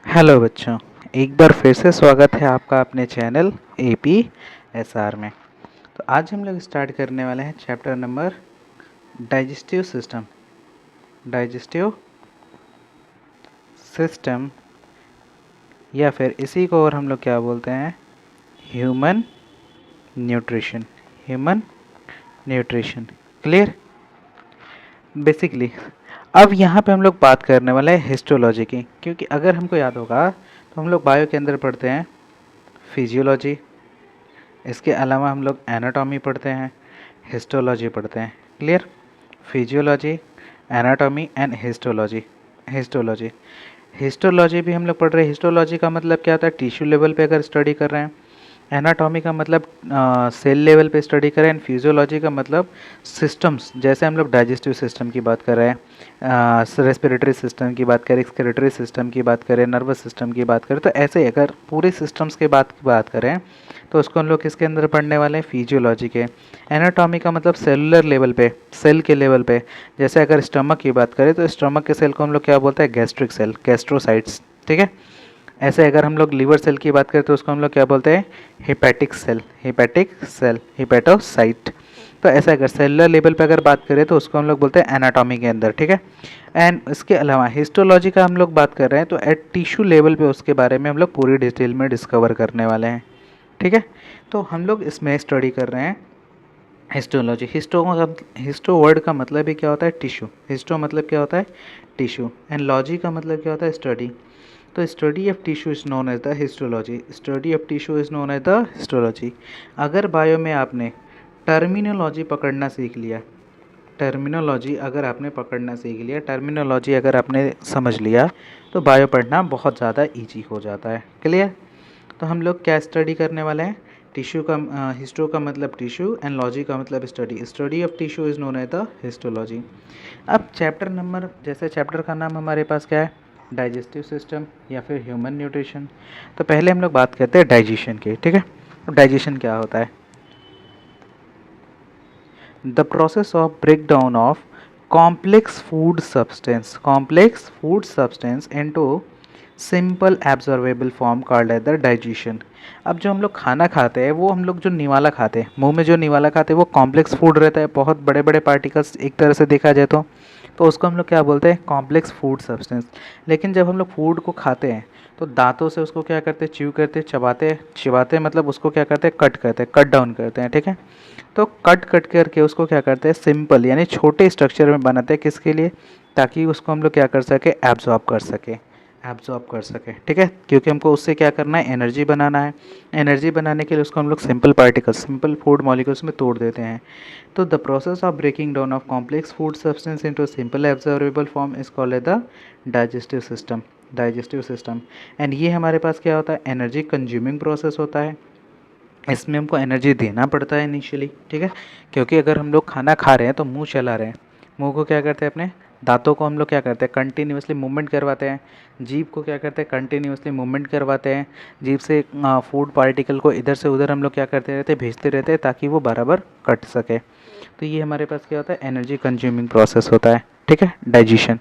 Hello बच्चों, एक बार फिर से स्वागत है आपका अपने चैनल APSR में। तो आज हम लोग स्टार्ट करने वाले हैं chapter number digestive system. Digestive system या फिर इसी को और हम लोग क्या बोलते हैं, human nutrition. Human nutrition clear. Basically अब यहाँ पे हम लोग बात करने वाले हैं हिस्टोलॉजी की, क्योंकि अगर हमको याद होगा तो हम लोग बायो के अंदर पढ़ते हैं फिजियोलॉजी, इसके अलावा हम लोग एनाटॉमी पढ़ते हैं, हिस्टोलॉजी पढ़ते हैं। Clear. Physiology, anatomy and histology. Histology histology भी हम लोग पढ़ रहे हैं। हिस्टोलॉजी का मतलब क्या होता है, टिश्यू लेवल पे अगर स्टडी कर रहे हैं। एनाटॉमी का मतलब सेल लेवल पे स्टडी करें। एंड फिजियोलॉजी का मतलब सिस्टम्स, जैसे हम लोग डाइजेस्टिव सिस्टम की बात कर रहे हैं, रेस्पिरेटरी सिस्टम की बात करें, एक्सक्रेटरी सिस्टम की बात करें, नर्वस सिस्टम की बात करें, तो ऐसे ही अगर पूरे सिस्टम्स के बात करें तो उसको हम लोग किसके अंदर पढ़ने वाले हैं, फिजियोलॉजी के। एनाटॉमी का मतलब सेलुलर लेवल पे, सेल के लेवल पे। जैसे अगर स्टमक की बात करें तो स्टमक के सेल को हम लोग क्या बोलते हैं, गैस्ट्रिक सेल, गैस्ट्रोसाइट्स। ठीक है। ऐसे अगर हम लोग लीवर सेल की बात करें तो उसको हम लोग क्या बोलते हैं, hepatic cell, hepatic cell, hepatocyte. तो ऐसे अगर सेलुलर लेवल पे अगर बात करें तो उसको हम लोग बोलते हैं एनाटॉमी के अंदर। ठीक है। एंड इसके अलावा हिस्टोलॉजी का हम लोग बात कर रहे हैं तो एट टिश्यू लेवल पे उसके बारे में हम लोग पूरी डिटेल में डिस्कवर करने वाले हैं। ठीक है। तो हम लोग इसमें स्टडी कर रहे हैं हिस्टोलॉजी। हिस्टो वर्ड का मतलब ही क्या होता है, टिश्यू। हिस्टो मतलब क्या होता है, टिश्यू। एंड लॉजी का मतलब क्या होता है, स्टडी। तो study of tissue is known as the histology. Study of tissue is known as the histology. अगर बायो में आपने टर्मिनोलॉजी पकड़ना सीख लिया, टर्मिनोलॉजी अगर आपने पकड़ना सीख लिया, टर्मिनोलॉजी अगर आपने समझ लिया, तो बायो पढ़ना बहुत ज़्यादा ईजी हो जाता है। क्लियर। तो हम लोग क्या स्टडी करने वाले हैं, टिश्यू का, हिस्टो का मतलब टिश्यू एंड लॉजी का मतलब study. Study of tissue is known as the histology. अब चैप्टर नंबर, जैसे चैप्टर का नाम हमारे पास क्या है, डाइजेस्टिव सिस्टम या फिर ह्यूमन न्यूट्रिशन। तो पहले हम लोग बात करते हैं डाइजेशन की। ठीक है। तो डाइजेशन क्या होता है, the process of break down of complex food substance into simple absorbable form called as the digestion. अब जो हम लोग खाना खाते हैं, वो हम लोग जो निवाला खाते हैं, मुंह में जो निवाला खाते हैं, वो कॉम्प्लेक्स फूड रहता है, बहुत बड़े बड़े पार्टिकल्स एक तरह से देखा जाए तो उसको हम लोग क्या बोलते हैं, कॉम्प्लेक्स फूड सब्सटेंस। लेकिन जब हम लोग फूड को खाते हैं तो दांतों से उसको क्या करते हैं, च्यू करते हैं, चबाते चिबाते, मतलब उसको क्या करते हैं, कट करते हैं, कट डाउन करते हैं। ठीक है। तो कट कट करके उसको क्या करते हैं, सिंपल यानी छोटे स्ट्रक्चर में बनाते हैं, किसके लिए, ताकि उसको हम लोग क्या कर सके, एब्जॉर्ब कर सके, एब्जॉर्ब कर सके। ठीक है। क्योंकि हमको उससे क्या करना है, एनर्जी बनाना है। एनर्जी बनाने के लिए उसको हम लोग simple particles, simple food molecules में तोड़ देते हैं। तो the process of breaking down of complex food substance into simple absorbable form is called the digestive system. Digestive system. And ये हमारे पास क्या होता है, एनर्जी कंज्यूमिंग प्रोसेस होता है। इसमें हमको एनर्जी देना पड़ता है इनिशियली। ठीक है। क्योंकि अगर हम लोग खाना खा रहे हैं तो मुंह चला रहे हैं, मुंह को क्या करते हैं, अपने दांतों को हम लोग क्या करते हैं, कंटिन्यूसली मूवमेंट करवाते हैं। जीभ को क्या करते हैं, कंटिन्यूसली मूवमेंट करवाते हैं। जीभ से फूड पार्टिकल को इधर से उधर हम लोग क्या करते रहते हैं, भेजते रहते हैं, ताकि वो बराबर कट सके। तो ये हमारे पास क्या होता है, एनर्जी कंज्यूमिंग प्रोसेस होता है। ठीक है, डाइजेशन।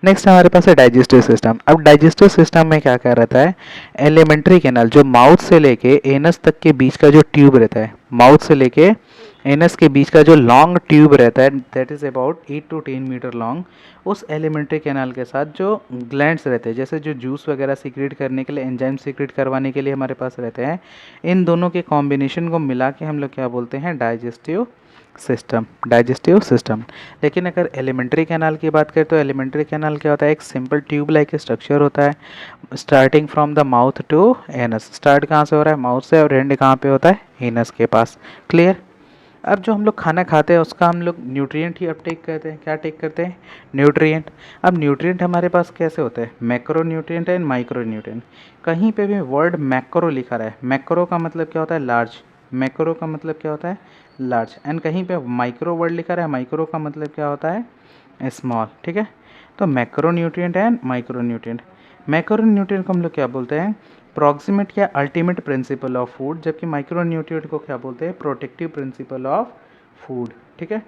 नेक्स्ट हमारे पास है डाइजेस्टिव सिस्टम। अब डाइजेस्टिव सिस्टम में क्या क्या रहता है, एलिमेंट्री कैनाल, जो माउथ से लेके एनस तक के बीच का जो ट्यूब रहता है, माउथ से लेके एनस के बीच का जो लॉन्ग ट्यूब रहता है, that is about 8 to 10 metre long. उस एलिमेंट्री कैनाल के साथ जो ग्लैंड्स रहते हैं, जैसे जो जूस वगैरह सीक्रेट करने के लिए, एंजाइम सीक्रेट करवाने के लिए हमारे पास रहते हैं, इन दोनों के कॉम्बिनेशन को मिला के हम लोग क्या बोलते हैं, डाइजेस्टिव सिस्टम। Digestive system. लेकिन अगर एलिमेंट्री कैनाल की बात करें तो एलिमेंट्री कैनाल क्या होता है, एक सिंपल ट्यूब लाइक स्ट्रक्चर होता है, starting from the mouth to anus. Start कहाँ से हो रहा है, माउथ से, और एंड कहाँ पे होता है, एनस के पास। क्लियर। अब जो हम लोग खाना खाते हैं उसका हम लोग न्यूट्रिएंट ही अपटेक करते हैं। क्या टेक करते हैं, न्यूट्रिएंट। अब न्यूट्रिएंट हमारे पास कैसे होते हैं, macro nutrient and micro nutrient. कहीं पे भी वर्ड मैक्रो लिखा रहा है, मैक्रो का मतलब क्या होता है, लार्ज। मैक्रो का मतलब क्या होता है, लार्ज। एंड कहीं पे माइक्रो वर्ड लिखा रहा है, माइक्रो का मतलब क्या होता है, स्मॉल। ठीक है। तो macro nutrient and micro nutrient. Macro nutrient को हम लोग क्या बोलते हैं, प्रॉक्सिमेट या अल्टीमेट प्रिंसिपल ऑफ फूड, जबकि माइक्रो न्यूट्रिएंट को क्या बोलते हैं, प्रोटेक्टिव प्रिंसिपल ऑफ फूड। ठीक है।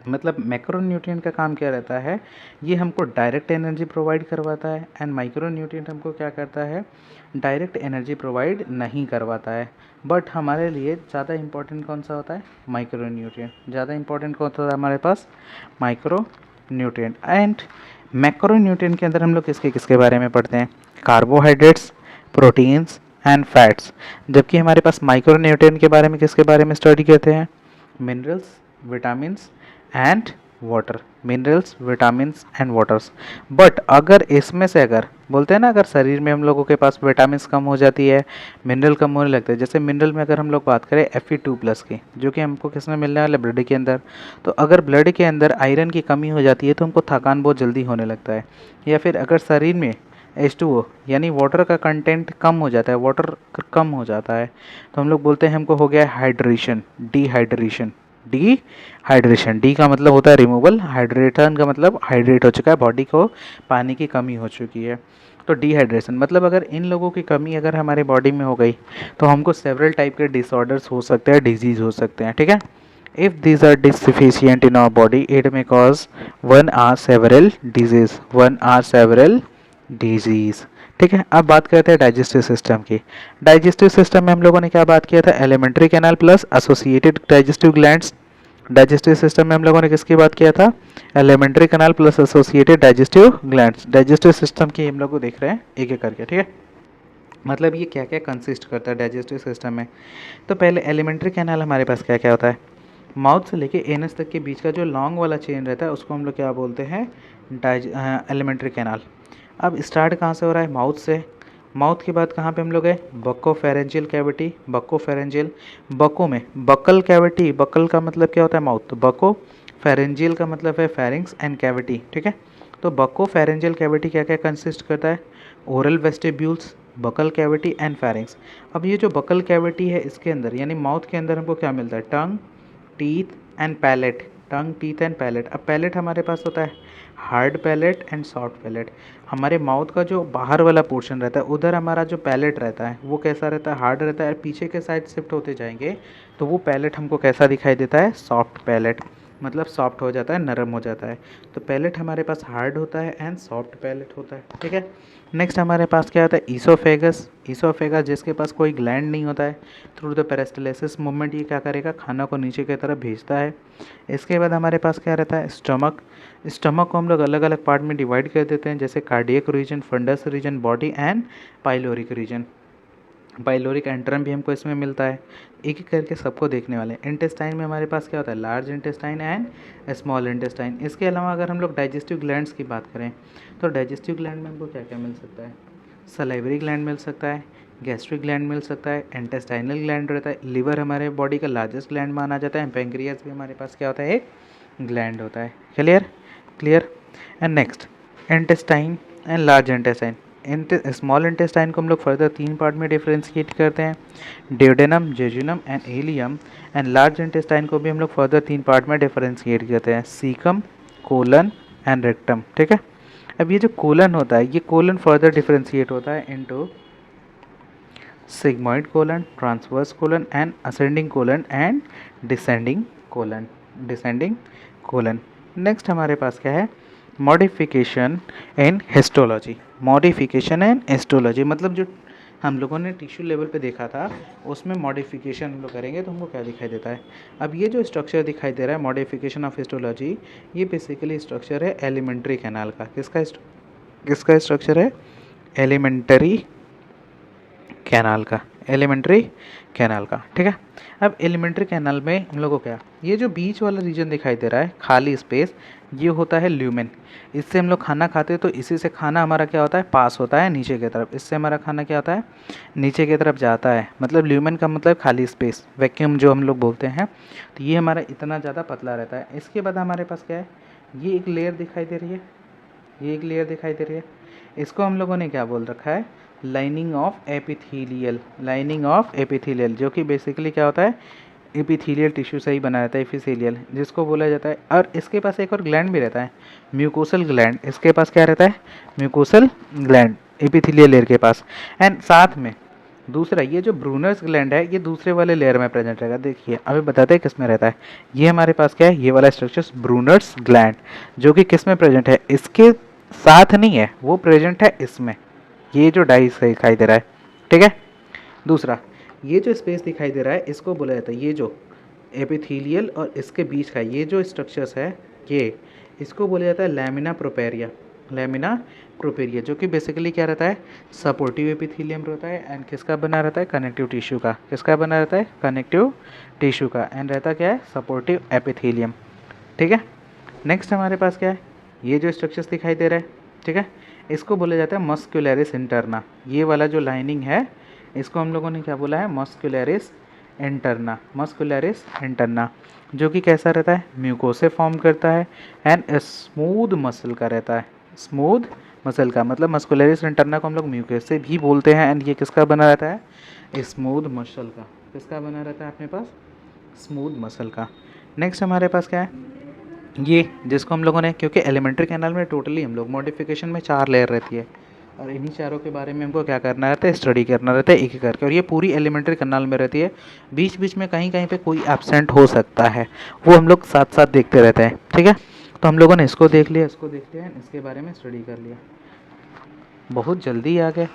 मतलब मैक्रोन्यूट्रिएंट का काम क्या रहता है, ये हमको डायरेक्ट एनर्जी प्रोवाइड करवाता है, एंड माइक्रोन्यूट्रिएंट हमको क्या करता है, डायरेक्ट एनर्जी प्रोवाइड नहीं करवाता है। बट हमारे लिए ज़्यादा इंपॉर्टेंट कौन सा होता है, माइक्रोन्यूट्रिएंट। ज़्यादा इंपॉर्टेंट कौन सा होता है हमारे पास, माइक्रोन्यूट्रिएंट। एंड मैक्रोन्यूट्रिएंट के अंदर हम लोग किसके किसके बारे में पढ़ते हैं, कार्बोहाइड्रेट्स, प्रोटीन्स एंड फैट्स। जबकि हमारे पास माइक्रोन्यूट्रिएंट के बारे में किसके बारे में स्टडी करते हैं, minerals, vitamins and water, minerals, vitamins and waters. But अगर इसमें से अगर बोलते हैं ना, अगर शरीर में हम लोगों के पास विटामिन्स कम हो जाती है, मिनरल कम होने लगता है, जैसे मिनरल में अगर हम लोग बात करें Fe2+ की, जो कि हमको किस में मिलने वाला है, ब्लड के अंदर। तो अगर ब्लड के अंदर आयरन की कमी हो जाती है तो हमको थकान बहुत जल्दी होने लगता है। या फिर अगर शरीर में H2O यानी वाटर का कंटेंट कम हो जाता है, वाटर कम हो जाता है, तो हम लोग बोलते हैं हमको हो गया हाइड्रेशन, डिहाइड्रेशन। डिहाइड्रेशन, डी का मतलब होता है रिमूवल, हाइड्रेशन का मतलब हाइड्रेट हो चुका है, बॉडी को पानी की कमी हो चुकी है। तो डिहाइड्रेशन मतलब अगर इन लोगों की कमी अगर हमारे बॉडी में हो गई तो हमको सेवरल टाइप के डिसऑर्डर्स हो सकते हैं, डिजीज हो सकते हैं, ठीक है। If these are deficient in our body it may cause one or several disease, one or several disease, ठीक है। अब बात करते हैं डाइजेस्टिव सिस्टम की। डाइजेस्टिव सिस्टम में हम लोगों ने क्या बात किया था, alimentary canal plus associated digestive glands. Digestive system में हम लोगों ने किसकी बात किया था, alimentary canal plus associated digestive glands. Digestive system की हम लोग देख रहे हैं एक एक करके, ठीक है। मतलब ये क्या क्या कंसिस्ट करता है डाइजेस्टिव सिस्टम में। तो पहले एलिमेंट्री कैनाल हमारे पास क्या क्या होता है, माउथ से लेके एनस तक के बीच का जो लॉन्ग वाला चेन रहता है उसको हम लोग क्या बोलते हैं, एलिमेंट्री कैनाल। अब स्टार्ट कहाँ से हो रहा है, माउथ से। माउथ के बाद कहाँ पे हम लोग है, बको फेरेंजियल कैविटी, बको फेरेंजियल। बको में बकल कैविटी, बकल का मतलब क्या होता है, माउथ। तो बको फेरेंजियल का मतलब है फेरिंग्स एंड कैविटी, ठीक है। तो बको फेरेंजियल कैविटी क्या क्या कंसिस्ट करता है, oral vestibules, buccal cavity and pharynx. अब ये जो बकल कैविटी है इसके अंदर यानी माउथ के अंदर हमको क्या मिलता है, tongue, teeth and palate, tongue, teeth and palate. अब पैलेट हमारे पास होता है hard palate and soft palate. हमारे माउथ का जो बाहर वाला पोर्शन रहता है उधर हमारा जो पैलेट रहता है वो कैसा रहता है, हार्ड रहता है। पीछे के साइड शिफ्ट होते जाएंगे तो वो पैलेट हमको कैसा दिखाई देता है, सॉफ्ट पैलेट, मतलब सॉफ्ट हो जाता है, नरम हो जाता है। तो पैलेट हमारे पास हार्ड होता है एंड सॉफ्ट पैलेट होता है, ठीक है। नेक्स्ट हमारे पास क्या होता है, ईसोफेगस। ईसोफेगस जिसके पास कोई ग्लैंड नहीं होता है, थ्रू द पेरिस्टालसिस मूवमेंट ये क्या करेगा, खाना को नीचे की तरफ भेजता है। इसके बाद हमारे पास क्या रहता है, स्टमक। स्टमक को हम लोग अलग अलग पार्ट में डिवाइड कर देते हैं, जैसे cardiac region, fundus region, body and pyloric region. Pyloric antrum भी हमको इसमें मिलता है। एक एक करके सबको देखने वाले। इंटेस्टाइन में हमारे पास क्या होता है, large intestine and small intestine. इसके अलावा अगर हम लोग डाइजेस्टिव ग्लैंड्स की बात करें तो डाइजेस्टिव ग्लैंड में हमको क्या क्या मिल सकता है, सलाइवरी ग्लैंड मिल सकता है, गैस्ट्रिक ग्लैंड मिल सकता है, इंटेस्टाइनल ग्लैंड रहता है, लिवर हमारे बॉडी का लार्जेस्ट ग्लैंड माना जाता है, पेंक्रियास भी हमारे पास क्या होता है, एक ग्लैंड होता है। Clear, clear. And next intestine and large intestine. Small intestine को हम लोग फर्दर 3 पार्ट में डिफ्रेंशिएट करते हैं, duodenum, jejunum and ileum. And large intestine को भी हम लोग फर्दर 3 पार्ट में डिफ्रेंशिएट करते हैं, सीकम, कोलन एंड रेक्टम, ठीक है। अब ये जो कोलन होता है ये कोलन फर्दर डिफ्रेंशिएट होता है into sigmoid colon, transverse colon and ascending colon and descending colon, descending colon. Next हमारे पास क्या है, modification in histology. Modification in histology मतलब जो हम लोगों ने टिश्यू लेवल पे देखा था उसमें मॉडिफिकेशन हम लोग करेंगे तो हमको क्या दिखाई देता है। अब ये जो स्ट्रक्चर दिखाई दे रहा है मॉडिफिकेशन ऑफ हिस्टोलॉजी, ये बेसिकली स्ट्रक्चर है एलिमेंट्री कैनाल का। किसका स्ट्रक्चर है, एलिमेंट्री कैनाल का, एलिमेंट्री कैनाल का, ठीक है। अब एलिमेंट्री कैनाल में हम लोग को क्या, ये जो बीच वाला रीजन दिखाई दे रहा है खाली स्पेस, ये होता है ल्यूमेन। इससे हम लोग खाना खाते हैं तो इसी से खाना हमारा क्या होता है, पास होता है नीचे की तरफ। इससे हमारा खाना क्या होता है, नीचे की तरफ जाता है। मतलब ल्यूमेन का मतलब खाली स्पेस, वैक्यूम जो हम लोग बोलते हैं। तो ये हमारा इतना ज़्यादा पतला रहता है। इसके बाद हमारे पास क्या है, ये एक लेयर दिखाई दे रही है, ये एक लेयर दिखाई दे रही है। इसको हम लोगों ने क्या बोल रखा है, lining of epithelial, lining of epithelial, जो कि बेसिकली क्या होता है, एपिथीलियल टिश्यू से ही बना रहता है, एपिथेलियल जिसको बोला जाता है। और इसके पास एक और ग्लैंड भी रहता है, म्यूकोसल ग्लैंड। इसके पास क्या रहता है, म्यूकोसल ग्लैंड एपिथेलियल लेयर के पास। एंड साथ में दूसरा ये जो ब्रूनर्स ग्लैंड है ये दूसरे वाले लेयर में प्रेजेंट रहेगा। देखिए अभी बताते हैं किस में रहता है। ये हमारे पास क्या है, ये वाला स्ट्रक्चर ब्रूनर्स ग्लैंड, जो कि किस में प्रेजेंट है, इसके साथ नहीं है, वो प्रेजेंट है इसमें, ये जो डाइस दिखाई दे रहा है, ठीक है। दूसरा ये जो स्पेस दिखाई दे रहा है इसको बोला जाता है, ये जो एपिथेलियल और इसके बीच का ये जो स्ट्रक्चर्स है ये, इसको बोला जाता है लैमिना प्रोपेरिया। लैमिना प्रोपेरिया जो कि बेसिकली क्या रहता है, सपोर्टिव एपिथेलियम रहता है एंड किसका बना रहता है, कनेक्टिव टिश्यू का। किसका बना रहता है, कनेक्टिव टिश्यू का, एंड रहता क्या है, सपोर्टिव एपिथेलियम, ठीक है। नेक्स्ट हमारे पास क्या है, ये जो स्ट्रक्चर्स दिखाई दे रहा है, ठीक है, इसको बोला जाता है मस्कुलरिस इंटरना। ये वाला जो लाइनिंग है इसको हम लोगों ने क्या बोला है, मस्कुलरिस इंटरना। मस्कुलरिस इंटरना जो कि कैसा रहता है, म्यूकोसे फॉर्म करता है एंड स्मूथ मसल का रहता है। स्मूथ मसल का मतलब मस्कुलरिस इंटरना को हम लोग म्यूकोसे भी बोलते हैं एंड ये किसका बना रहता है, स्मूथ मसल का। किसका बना रहता है अपने पास, स्मूथ मसल का। नेक्स्ट हमारे पास क्या है, ये जिसको हम लोगों ने, क्योंकि एलिमेंट्री कैनाल में टोटली हम लोग मॉडिफिकेशन में 4 लेयर रहती है और इन्हीं चारों के बारे में हमको क्या करना रहता है, स्टडी करना रहता है एक एक करके, और ये पूरी एलिमेंट्री कैनाल में रहती है। बीच बीच में कहीं कहीं पे कोई एब्सेंट हो सकता है, वो हम लोग साथ साथ देखते रहते हैं, ठीक है। तो हम लोगों ने इसको देख लिया, इसको देख लिया, इसके बारे में स्टडी कर लिया, बहुत जल्दी आ गए।